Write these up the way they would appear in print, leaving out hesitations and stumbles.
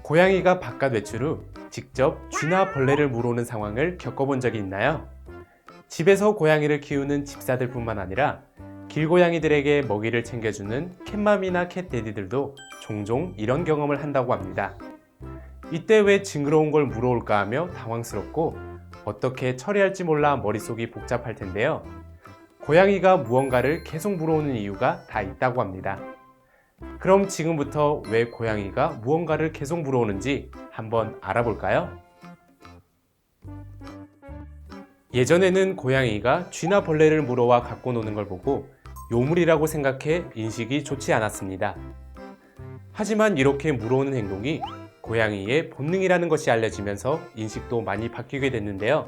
고양이가 바깥 외출 후 직접 쥐나 벌레를 물어오는 상황을 겪어본 적이 있나요? 집에서 고양이를 키우는 집사들 뿐만 아니라 길고양이들에게 먹이를 챙겨주는 캣맘이나 캣데디들도 종종 이런 경험을 한다고 합니다. 이때 왜 징그러운 걸 물어올까 하며 당황스럽고 어떻게 처리할지 몰라 머릿속이 복잡할 텐데요. 고양이가 무언가를 계속 물어오는 이유가 다 있다고 합니다. 그럼 지금부터 왜 고양이가 무언가를 계속 물어오는지 한번 알아볼까요? 예전에는 고양이가 쥐나 벌레를 물어와 갖고 노는 걸 보고 요물이라고 생각해 인식이 좋지 않았습니다. 하지만 이렇게 물어오는 행동이 고양이의 본능이라는 것이 알려지면서 인식도 많이 바뀌게 됐는데요.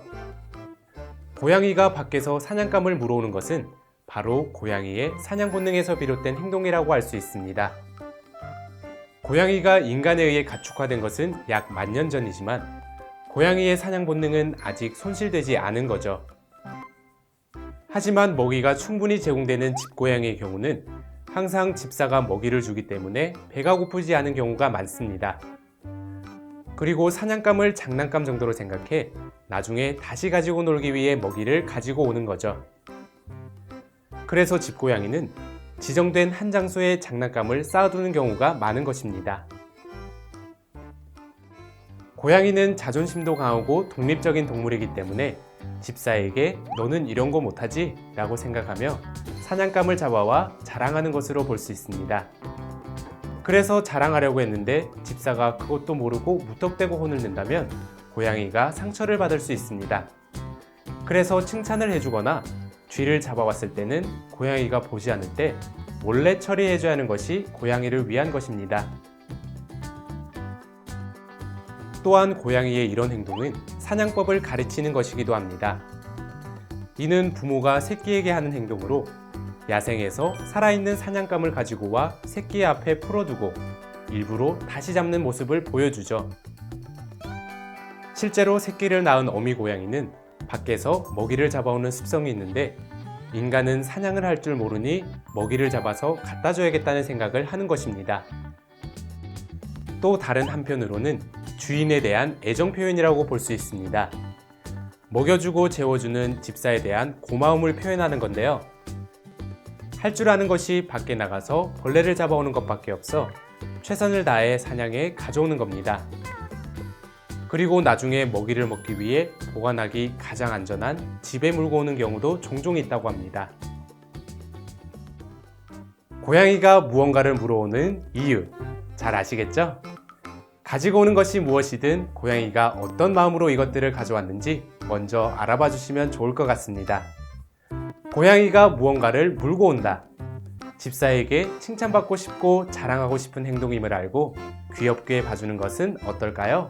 고양이가 밖에서 사냥감을 물어오는 것은 바로 고양이의 사냥 본능에서 비롯된 행동이라고 할 수 있습니다. 고양이가 인간에 의해 가축화된 것은 약 10,000년 전이지만 고양이의 사냥 본능은 아직 손실되지 않은 거죠. 하지만 먹이가 충분히 제공되는 집고양이의 경우는 항상 집사가 먹이를 주기 때문에 배가 고프지 않은 경우가 많습니다. 그리고 사냥감을 장난감 정도로 생각해 나중에 다시 가지고 놀기 위해 먹이를 가지고 오는 거죠. 그래서 집고양이는 지정된 한 장소에 장난감을 쌓아두는 경우가 많은 것입니다. 고양이는 자존심도 강하고 독립적인 동물이기 때문에 집사에게 너는 이런 거 못하지? 라고 생각하며 사냥감을 잡아와 자랑하는 것으로 볼 수 있습니다. 그래서 자랑하려고 했는데 집사가 그것도 모르고 무턱대고 혼을 낸다면 고양이가 상처를 받을 수 있습니다. 그래서 칭찬을 해주거나 쥐를 잡아왔을 때는 고양이가 보지 않을 때 몰래 처리해줘야 하는 것이 고양이를 위한 것입니다. 또한 고양이의 이런 행동은 사냥법을 가르치는 것이기도 합니다. 이는 부모가 새끼에게 하는 행동으로 야생에서 살아있는 사냥감을 가지고 와 새끼 앞에 풀어두고 일부러 다시 잡는 모습을 보여주죠. 실제로 새끼를 낳은 어미 고양이는 밖에서 먹이를 잡아오는 습성이 있는데 인간은 사냥을 할 줄 모르니 먹이를 잡아서 갖다 줘야겠다는 생각을 하는 것입니다. 또 다른 한편으로는 주인에 대한 애정 표현이라고 볼 수 있습니다. 먹여주고 재워주는 집사에 대한 고마움을 표현하는 건데요. 할 줄 아는 것이 밖에 나가서 벌레를 잡아오는 것밖에 없어 최선을 다해 사냥해 가져오는 겁니다. 그리고 나중에 먹이를 먹기 위해 보관하기 가장 안전한 집에 물고 오는 경우도 종종 있다고 합니다. 고양이가 무언가를 물어오는 이유 잘 아시겠죠? 가지고 오는 것이 무엇이든 고양이가 어떤 마음으로 이것들을 가져왔는지 먼저 알아봐 주시면 좋을 것 같습니다. 고양이가 무언가를 물고 온다. 집사에게 칭찬받고 싶고 자랑하고 싶은 행동임을 알고 귀엽게 봐주는 것은 어떨까요?